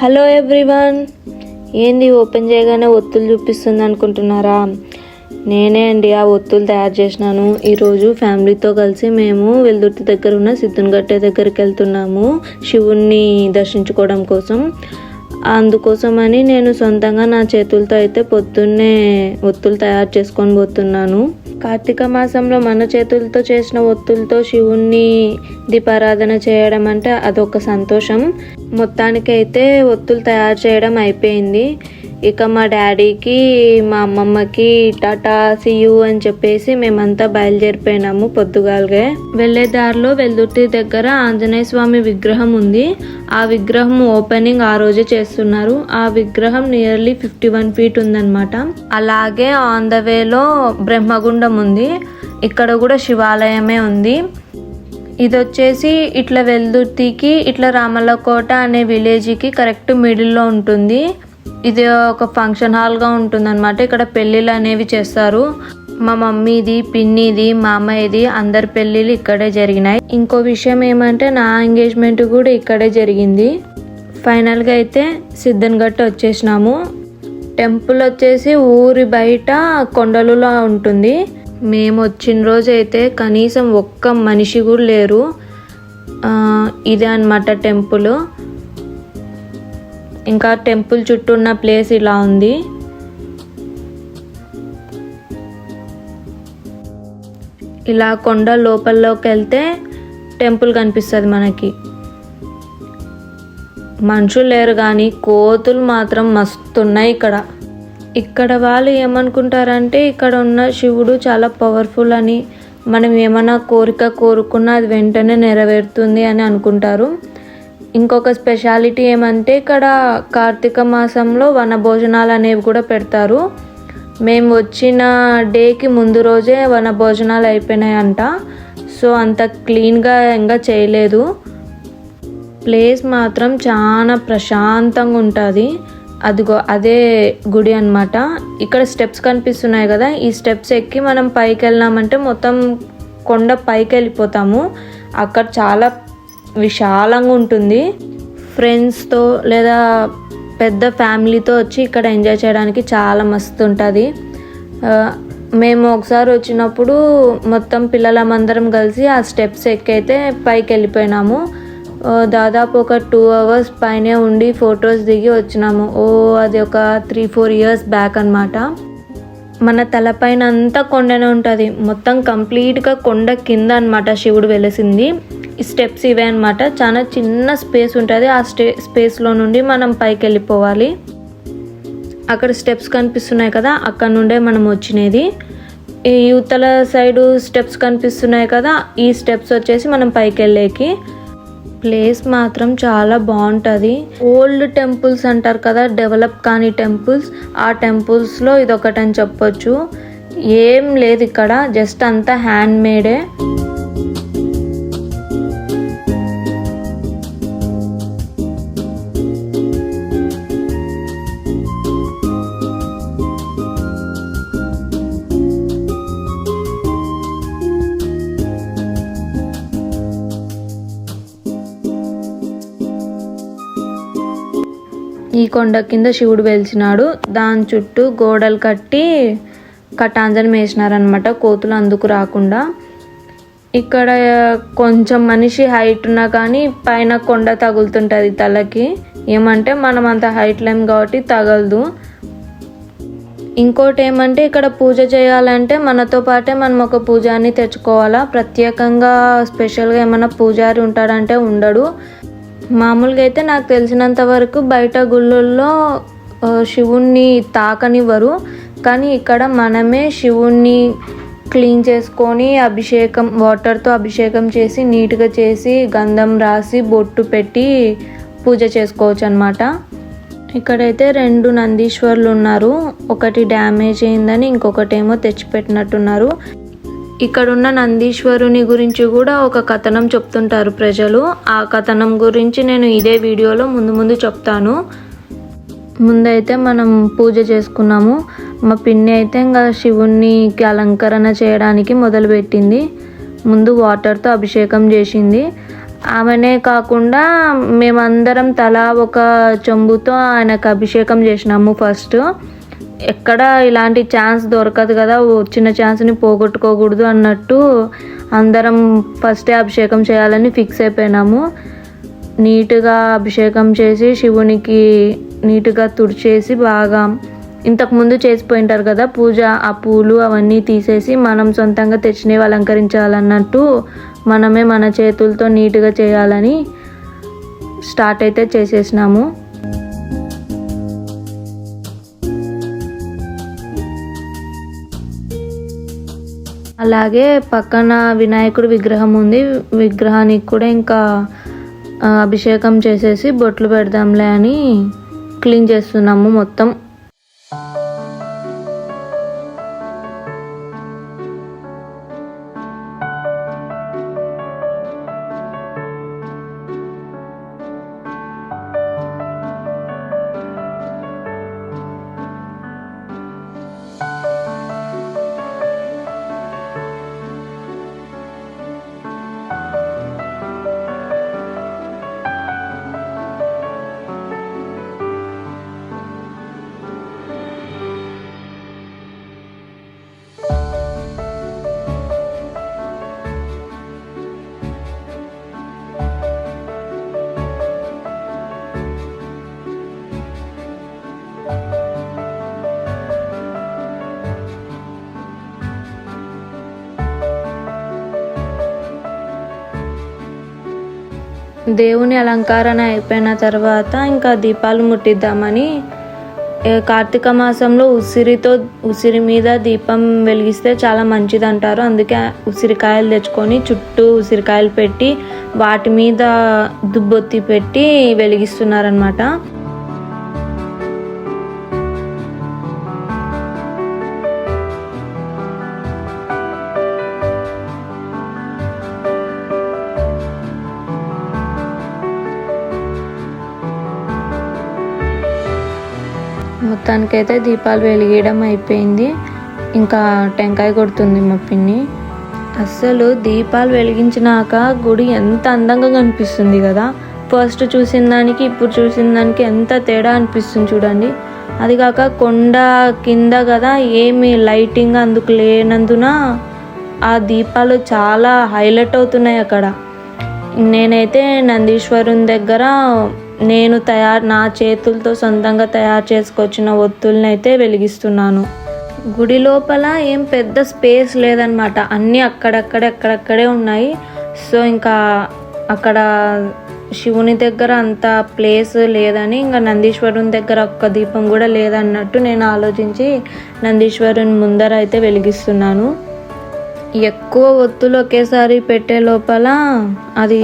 Hello everyone, ఏంది open చేయగానే ఒత్తులు చూపిస్తుంది అనుకుంటున్నారా? నేనే అండి ఆ ఒత్తులు తయారు చేసినాను. ఈరోజు ఫ్యామిలీతో కలిసి మేము వెల్దుర్తి దగ్గర ఉన్న సిద్ధునగట్టే దగ్గరికి వెళ్తున్నాము శివుణ్ణి దర్శించుకోవడం కోసం. అందుకోసమని నేను సొంతంగా నా చేతులతో అయితే పొద్దున్నే ఒత్తులు తయారు చేసుకొని పోతున్నాను. కార్తీక మాసంలో మన చేతులతో చేసిన ఒత్తులతో శివుణ్ణి దీపారాధన చేయడం అంటే అదొక సంతోషం. మొత్తానికైతే ఒత్తులు తయారు చేయడం అయిపోయింది. ఇక మా డాడీకి మా అమ్మమ్మకి టాటా సియు అని చెప్పేసి మేమంతా బయలుదేరిపోయినాము. పొద్దుగాలగే వెళ్ళే దారిలో వెల్దుర్తి దగ్గర ఆంజనేయ స్వామి విగ్రహం ఉంది. ఆ విగ్రహం ఓపెనింగ్ ఆ రోజే చేస్తున్నారు. ఆ విగ్రహం నియర్లీ 51 feet ఉందన్నమాట. అలాగే ఆన్ ద వేలో బ్రహ్మగుండం ఉంది. ఇక్కడ కూడా శివాలయమే ఉంది. ఇది వచ్చేసి ఇట్లా వెల్దుర్తికి ఇట్లా రామలకోట అనే విలేజ్కి కరెక్ట్ మిడిల్లో ఉంటుంది. ఇది ఒక ఫంక్షన్ హాల్గా ఉంటుందన్నమాట. ఇక్కడ పెళ్ళిళ్ళు అనేవి చేస్తారు. మా మమ్మీది, పిన్నిది, మామయ్యది అందరి పెళ్ళిళ్ళు ఇక్కడే జరిగినాయి. ఇంకో విషయం ఏమంటే నా ఎంగేజ్మెంట్ కూడా ఇక్కడే జరిగింది. ఫైనల్గా అయితే సిద్ధన్గట్ట వచ్చేసినాము. టెంపుల్ వచ్చేసి ఊరి బయట కొండలులా ఉంటుంది. మేము వచ్చిన రోజు అయితే కనీసం ఒక్క మనిషి కూడా లేరు. ఇదే అన్నమాట టెంపుల్. ఇంకా టెంపుల్ చుట్టూ ఉన్న ప్లేస్ ఇలా ఉంది. ఇలా కొండ లోపల్లోకి వెళ్తే టెంపుల్ కనిపిస్తుంది మనకి. మనుషులు లేరు కానీ కోతులు మాత్రం మస్తున్నాయి ఇక్కడ వాళ్ళు ఏమనుకుంటారంటే ఇక్కడ ఉన్న శివుడు చాలా పవర్ఫుల్ అని, మనం ఏమైనా కోరిక కోరుకున్నా అది వెంటనే నెరవేరుతుంది అని అనుకుంటారు. ఇంకొక స్పెషాలిటీ ఏమంటే ఇక్కడ కార్తీక మాసంలో వనభోజనాలు అనేవి కూడా పెడతారు. మేము వచ్చిన డేకి ముందు రోజే వనభోజనాలు అయిపోయినాయంట. సో అంత క్లీన్గా ఇంకా చేయలేదు. ప్లేస్ మాత్రం చాలా ప్రశాంతంగా ఉంటుంది. అదే గుడి అన్నమాట. ఇక్కడ స్టెప్స్ కనిపిస్తున్నాయి కదా, ఈ స్టెప్స్ ఎక్కి మనం పైకి వెళ్ళినామంటే మొత్తం కొండ పైకి వెళ్ళిపోతాము. అక్కడ చాలా విశాలంగా ఉంటుంది. ఫ్రెండ్స్తో లేదా పెద్ద ఫ్యామిలీతో వచ్చి ఇక్కడ ఎంజాయ్ చేయడానికి చాలా మస్తు ఉంటుంది. మేము ఒకసారి వచ్చినప్పుడు మొత్తం పిల్లలమందరం కలిసి ఆ స్టెప్స్ ఎక్కైతే పైకి వెళ్ళిపోయినాము. దాదాపు ఒక 2 hours పైనే ఉండి ఫొటోస్ దిగి వచ్చినాము. అది ఒక 3-4 years బ్యాక్ అన్నమాట. మన తలపైన అంతా కొండనే ఉంటుంది. మొత్తం కంప్లీట్గా కొండ కింద అన్నమాట శివుడు వెలిసింది. ఈ స్టెప్స్ ఇవే అన్నమాట. చాలా చిన్న స్పేస్ ఉంటుంది. ఆ స్పేస్లో నుండి మనం పైకి వెళ్ళిపోవాలి. అక్కడ స్టెప్స్ కనిపిస్తున్నాయి కదా, అక్కడ నుండే మనం వచ్చినది. ఈ యువతల సైడు స్టెప్స్ కనిపిస్తున్నాయి కదా, ఈ స్టెప్స్ వచ్చేసి మనం పైకి వెళ్ళేకి. ప్లేస్ మాత్రం చాలా బాగుంటుంది. ఓల్డ్ టెంపుల్స్ అంటారు కదా, డెవలప్ కాని టెంపుల్స్, ఆ టెంపుల్స్లో ఇదొకటని చెప్పొచ్చు. ఏం లేదు ఇక్కడ, జస్ట్ అంతా హ్యాండ్ మేడే. ఈ కొండ కింద శివుడు వెలిసినాడు. దాని చుట్టూ గోడలు కట్టి కటాంజనం వేసినారనమాట, కోతులు అందుకు రాకుండా. ఇక్కడ కొంచెం మనిషి హైట్ ఉన్నా కానీ పైన కొండ తగులుతుంటుంది తలకి. ఏమంటే మనం అంత హైట్ లేం కాబట్టి తగలదు. ఇంకోటి ఏమంటే ఇక్కడ పూజ చేయాలంటే మనతో పాటే మనం ఒక పూజారిని తెచ్చుకోవాలా. ప్రత్యేకంగా స్పెషల్గా ఏమైనా పూజారి ఉంటాడంటే ఉండడు. మామూలుగా అయితే నాకు తెలిసినంత వరకు బయట గుళ్ళల్లో శివుణ్ణి తాకనివ్వరు. కానీ ఇక్కడ మనమే శివుణ్ణి క్లీన్ చేసుకొని అభిషేకం, వాటర్తో అభిషేకం చేసి నీట్గా చేసి గంధం రాసి బొట్టు పెట్టి పూజ చేసుకోవచ్చు అన్నమాట. ఇక్కడైతే 2 నందీశ్వరులు ఉన్నారు. ఒకటి డ్యామేజ్ అయిందని ఇంకొకటేమో తెచ్చిపెట్టినట్టున్నారు. ఇక్కడున్న నందీశ్వరుని గురించి కూడా ఒక కథనం చెప్తుంటారు ప్రజలు. ఆ కథనం గురించి నేను ఇదే వీడియోలో ముందు చెప్తాను. ముందైతే మనం పూజ చేసుకున్నాము. మా పిన్ని అయితే ఇంకా శివునికి అలంకరణ చేయడానికి మొదలుపెట్టింది. ముందు వాటర్తో అభిషేకం చేసింది. ఆమెనే కాకుండా మేమందరం తలా ఒక చెంబుతో ఆయనకు అభిషేకం చేసినాము. ఫస్ట్ ఎక్కడ ఇలాంటి ఛాన్స్ దొరకదు కదా, వచ్చిన ఛాన్స్ని పోగొట్టుకోకూడదు అన్నట్టు అందరం ఫస్టే అభిషేకం చేయాలని ఫిక్స్ అయిపోయినాము. నీట్గా అభిషేకం చేసి శివునికి నీట్గా తుడిచేసి బాగా ఇంతకుముందు చేసిపోయింటారు కదా పూజ, ఆ పూలు అవన్నీ తీసేసి మనం సొంతంగా తెచ్చినవి అలంకరించాలన్నట్టు మనమే మన చేతులతో నీట్గా చేయాలని స్టార్ట్ అయితే చేసేసినాము. అలాగే పక్కన వినాయకుడి విగ్రహం ఉంది. విగ్రహానికి కూడా ఇంకా అభిషేకం చేసేసి బొట్లు పెడదాంలే అని క్లీన్ చేస్తున్నాము మొత్తం. దేవుని అలంకరణ అయిపోయిన తర్వాత ఇంకా దీపాలు ముట్టిద్దామని, కార్తీక మాసంలో ఉసిరి మీద దీపం వెలిగిస్తే చాలా మంచిది అంటారు. అందుకే ఉసిరికాయలు తెచ్చుకొని చుట్టూ ఉసిరికాయలు పెట్టి వాటి మీద దుబ్బొత్తి పెట్టి వెలిగిస్తున్నారనమాట. మొత్తానికైతే దీపాలు వెలిగేయడం అయిపోయింది. ఇంకా టెంకాయ కొడుతుంది మా పిన్ని. అస్సలు దీపాలు వెలిగించినాక గుడి ఎంత అందంగా కనిపిస్తుంది కదా. ఫస్ట్ చూసిన దానికి ఇప్పుడు చూసిన దానికి ఎంత తేడా అనిపిస్తుంది చూడండి. అది కాక కొండ కింద కదా, ఏమి లైటింగ్ అందుకు లేనందున ఆ దీపాలు చాలా హైలైట్ అవుతున్నాయి అక్కడ. నేనైతే నందీశ్వరుని దగ్గర నా చేతులతో సొంతంగా తయారు చేసుకొచ్చిన ఒత్తుల్ని అయితే వెలిగిస్తున్నాను. గుడి లోపల ఏం పెద్ద స్పేస్ లేదనమాట, అన్నీ అక్కడక్కడే ఉన్నాయి. సో ఇంకా అక్కడ శివుని దగ్గర అంత ప్లేస్ లేదని ఇంకా నందీశ్వరుని దగ్గర ఒక్క దీపం కూడా లేదన్నట్టు నేను ఆలోచించి నందీశ్వరుని ముందర అయితే వెలిగిస్తున్నాను. ఎక్కువ ఒత్తులు ఒకేసారి పెట్టే లోపల అది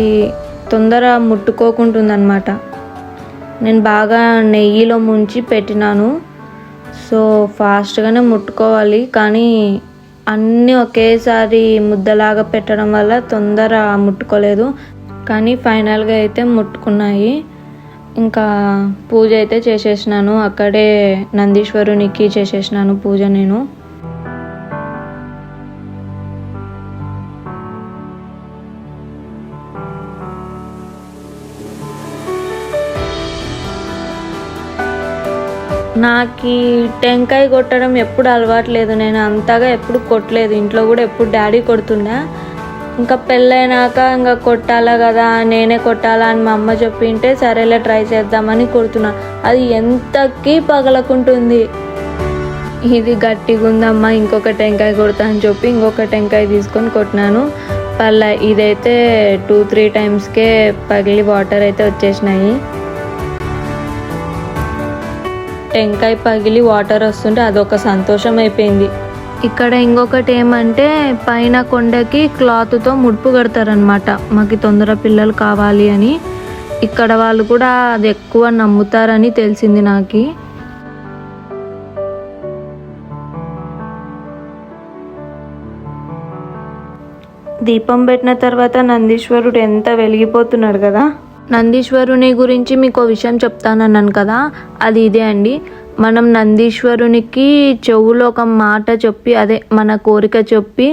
తొందర ముట్టుకోకుంటుందన్నమాట. నేను బాగా నెయ్యిలో ముంచి పెట్టినాను. సో ఫాస్ట్గానే ముట్టుకోవాలి, కానీ అన్నీ ఒకేసారి ముద్దలాగా పెట్టడం వల్ల తొందర ముట్టుకోలేదు. కానీ ఫైనల్గా అయితే ముట్టుకున్నాయి. ఇంకా పూజ అయితే చేసేసినాను, అక్కడే నందీశ్వరునికి చేసేసినాను పూజ నేను. నాకు టెంకాయ కొట్టడం ఎప్పుడు అలవాట్లేదు, నేను అంతగా ఎప్పుడు కొట్టలేదు. ఇంట్లో కూడా ఎప్పుడు డాడీ కొడుతుండే. ఇంకా పెళ్ళైనాక ఇంకా కొట్టాలా కదా, నేనే కొట్టాలా అని మా అమ్మ చెప్పింటే సరేలే ట్రై చేద్దామని కొడుతున్నా. అది ఎంతకి పగలకుంటుంది. ఇది గట్టిగా ఉందమ్మా, ఇంకొక టెంకాయ కొడతా అని చెప్పి ఇంకొక టెంకాయ తీసుకొని కొట్టినాను. ఇదైతే 2-3 టైమ్స్కే పగిలి వాటర్ అయితే వచ్చేసినాయి. టెంకాయ పగిలి వాటర్ వస్తుంటే అదొక సంతోషం అయిపోయింది. ఇక్కడ ఇంకొకటి ఏమంటే పైన కొండకి క్లాత్తో ముడుపు కడతారనమాట, మాకు తొందర పిల్లలు కావాలి అని. ఇక్కడ వాళ్ళు కూడా అది ఎక్కువ నమ్ముతారని తెలిసింది నాకు. దీపం పెట్టిన తర్వాత నందీశ్వరుడు ఎంత వెలిగిపోతున్నాడు కదా. నందీశ్వరుని గురించి మీకు విషయం చెప్తానన్నాను కదా, అది ఇదే అండి. మనం నందీశ్వరునికి చెవులో ఒక మాట చెప్పి, అదే మన కోరిక చెప్పి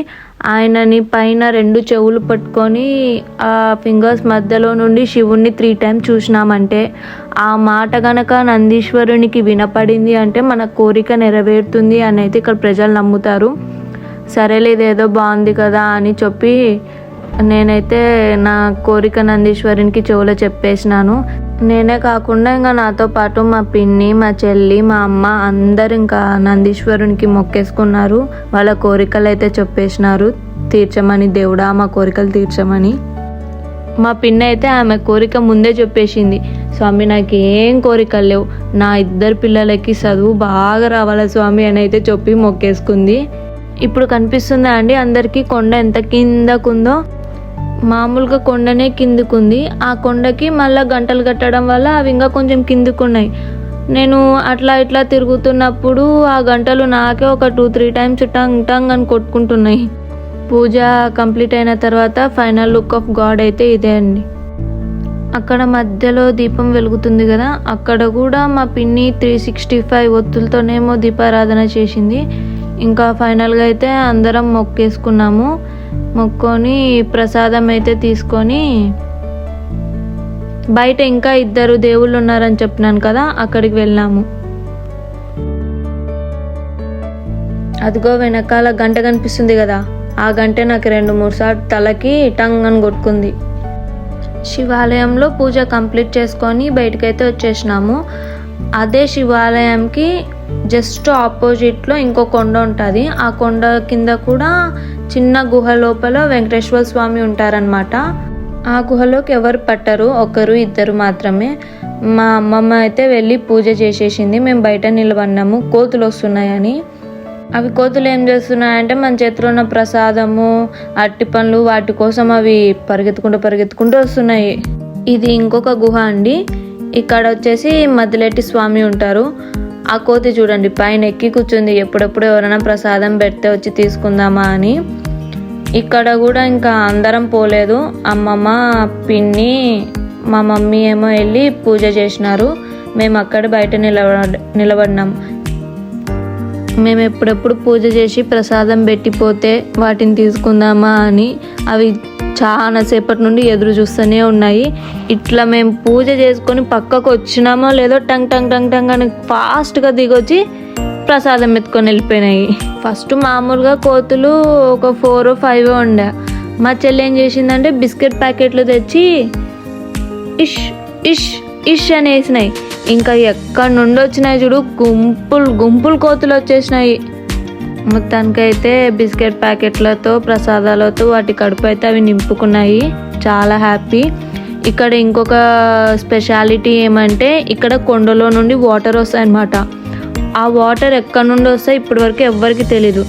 ఆయనని పైన 2 చెవులు పట్టుకొని ఆ ఫింగర్స్ మధ్యలో నుండి శివుణ్ణి 3 టైమ్స్ చూసినామంటే ఆ మాట గనక నందీశ్వరునికి వినపడింది అంటే మన కోరిక నెరవేరుతుంది అని అయితే ఇక్కడ ప్రజలు నమ్ముతారు. సరేలే ఇదేదో బాగుంది కదా అని చెప్పి నేనైతే నా కోరిక నందీశ్వరునికి చెవులో చెప్పేసినాను. నేనే కాకుండా ఇంకా నాతో పాటు మా పిన్ని, మా చెల్లి, మా అమ్మ అందరు ఇంకా నందీశ్వరునికి మొక్కేసుకున్నారు. వాళ్ళ కోరికలు అయితే చెప్పేసినారు తీర్చమని, దేవుడా మా కోరికలు తీర్చమని. మా పిన్ని అయితే ఆమె కోరిక ముందే చెప్పేసింది, స్వామి నాకు ఏం కోరికలు లేవు, నా 2 పిల్లలకి చదువు బాగా రావాలా స్వామి అని అయితే చెప్పి మొక్కేసుకుంది. ఇప్పుడు కనిపిస్తుందా అండి అందరికీ కొండ ఎంత కిందకుందో? మామూలుగా కొండనే కిందుకుంది, ఆ కొండకి మళ్ళీ గంటలు కట్టడం వల్ల అవి ఇంకా కొంచెం కిందుకున్నాయి. నేను అట్లా ఇట్లా తిరుగుతున్నప్పుడు ఆ గంటలు నాకే ఒక 2-3 టైమ్స్ టంగ్ టంగ్ అని కొట్టుకుంటున్నాయి. పూజ కంప్లీట్ అయిన తర్వాత ఫైనల్ లుక్ ఆఫ్ గాడ్ అయితే ఇదే అండి. అక్కడ మధ్యలో దీపం వెలుగుతుంది కదా, అక్కడ కూడా మా పిన్ని 365 ఒత్తులతోనేమో దీపారాధన చేసింది. ఇంకా ఫైనల్గా అయితే అందరం మొక్కేసుకున్నాము. మొక్కొని ప్రసాదం అయితే తీసుకొని బయట ఇంకా 2 దేవుళ్ళు ఉన్నారని చెప్పినాను కదా, అక్కడికి వెళ్ళాము. అదిగో వెనకాల గంట కనిపిస్తుంది కదా, ఆ గంటే నాకు 2-3 సార్లు తలకి టంగ్ అని కొట్టుకుంది. శివాలయంలో పూజ కంప్లీట్ చేసుకొని బయటకైతే వచ్చేసినాము. అదే శివాలయంకి జస్ట్ ఆపోజిట్లో ఇంకో కొండ ఉంటుంది. ఆ కొండ కింద కూడా చిన్న గుహ లోపల వెంకటేశ్వర స్వామి ఉంటారనమాట. ఆ గుహలోకి ఎవరు పట్టరు, 1-2 మాత్రమే. మా అమ్మమ్మ అయితే వెళ్ళి పూజ చేసేసింది. మేము బయట నిలబడినాము కోతులు వస్తున్నాయని. అవి కోతులు ఏం చేస్తున్నాయంటే మన చేతిలో ఉన్న ప్రసాదము, అరటి పండ్లు వాటి కోసం అవి పరిగెత్తుకుంటూ వస్తున్నాయి. ఇది ఇంకొక గుహ అండి. ఇక్కడ వచ్చేసి మద్దిలేటి స్వామి ఉంటారు. ఆ కోతి చూడండి పైన ఎక్కి కూర్చుంది, ఎప్పుడెప్పుడు ఎవరైనా ప్రసాదం పెడితే వచ్చి తీసుకుందామా అని. ఇక్కడ కూడా ఇంకా అందరం పోలేదు, అమ్మమ్మ, పిన్ని, మా మమ్మీ ఏమో వెళ్ళి పూజ చేసినారు. మేము అక్కడ బయట నిలబడినాం. మేము ఎప్పుడెప్పుడు పూజ చేసి ప్రసాదం పెట్టిపోతే వాటిని తీసుకుందామా అని అవి చాలా సేపటి నుండి ఎదురు చూస్తూనే ఉన్నాయి. ఇట్లా మేము పూజ చేసుకొని పక్కకు వచ్చినామో లేదో టంగ్ టంగ్ టంగ్ టంగ్ అని ఫాస్ట్గా దిగొచ్చి ప్రసాదం ఎత్తుకొని వెళ్ళిపోయినాయి. ఫస్ట్ మామూలుగా కోతులు ఒక 4-5 ఉండే. మా చెల్లి ఏం చేసిందంటే బిస్కెట్ ప్యాకెట్లు తెచ్చి ఇష్ ఇష్ ఇష్ అని వేసినాయి. ఇంకా ఎక్కడి నుండి వచ్చినాయి చూడు, గుంపులు కోతులు వచ్చేసినాయి. మొత్తానికైతే బిస్కెట్ ప్యాకెట్లతో ప్రసాదాలతో వాటి కడుపు అయితే అవి నింపుకున్నాయి. చాలా హ్యాపీ. ఇక్కడ ఇంకొక స్పెషాలిటీ ఏమంటే ఇక్కడ కొండలో నుండి వాటర్ వస్తాయి అన్నమాట. ఆ వాటర్ ఎక్కడి నుండి వస్తాయి ఇప్పటివరకు ఎవ్వరికి తెలీదు.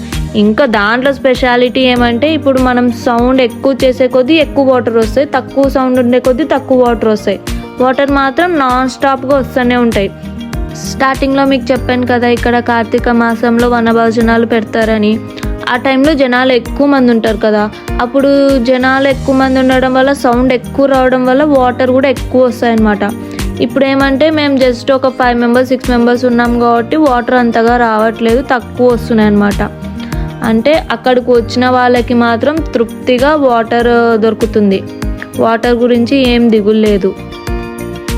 ఇంకా దాంట్లో స్పెషాలిటీ ఏమంటే ఇప్పుడు మనం సౌండ్ ఎక్కువ చేసే కొద్దీ ఎక్కువ వాటర్ వస్తాయి, తక్కువ సౌండ్ ఉండే కొద్దీ తక్కువ వాటర్ వస్తాయి. వాటర్ మాత్రం నాన్ స్టాప్గా వస్తూనే ఉంటాయి. స్టార్టింగ్లో మీకు చెప్పాను కదా ఇక్కడ కార్తీక మాసంలో వనభోజనాలు పెడతారని. ఆ టైంలో జనాలు ఎక్కువ మంది ఉంటారు కదా, అప్పుడు జనాలు ఎక్కువ మంది ఉండడం వల్ల సౌండ్ ఎక్కువ రావడం వల్ల వాటర్ కూడా ఎక్కువ వస్తాయన్నమాట. ఇప్పుడు ఏమంటే మేము జస్ట్ ఒక 5 మెంబర్స్ 6 మెంబర్స్ ఉన్నాం కాబట్టి వాటర్ అంతగా రావట్లేదు, తక్కువ వస్తున్నాయి అన్నమాట. అంటే అక్కడికి వచ్చిన వాళ్ళకి మాత్రం తృప్తిగా వాటర్ దొరుకుతుంది. వాటర్ గురించి ఏం దిగులు లేదు.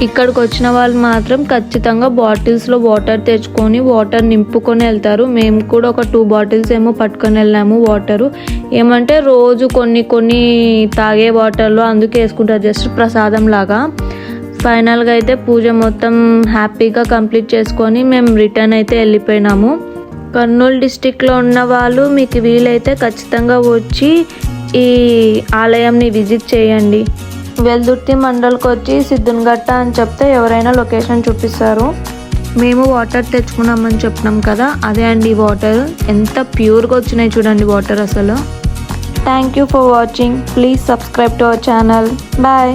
ఇక్కడికి వచ్చిన వాళ్ళు మాత్రం ఖచ్చితంగా బాటిల్స్లో వాటర్ తెచ్చుకొని వాటర్ నింపుకొని వెళ్తారు. మేము కూడా ఒక 2 బాటిల్స్ ఏమో పట్టుకొని వెళ్ళాము వాటరు. ఏమంటే రోజు కొన్ని తాగే వాటర్లో అందుకే వేసుకుంటారు, జస్ట్ ప్రసాదం లాగా. ఫైనల్గా అయితే పూజ మొత్తం హ్యాపీగా కంప్లీట్ చేసుకొని మేము రిటర్న్ అయితే వెళ్ళిపోయినాము. కర్నూలు డిస్టిక్లో ఉన్న వాళ్ళు మీకు వీలైతే ఖచ్చితంగా వచ్చి ఈ ఆలయంని విజిట్ చేయండి. వెల్దుర్తి మండల్కి వచ్చి సిద్ధున్గట్ట అని చెప్తే ఎవరైనా లొకేషన్ చూపిస్తారు. మేము వాటర్ తెచ్చుకున్నామని చెప్పినాం కదా, అదే అండి వాటర్. ఎంత ప్యూర్గా వచ్చినాయి చూడండి వాటర్ అసలు. Thank you for watching. Please subscribe to our channel. Bye.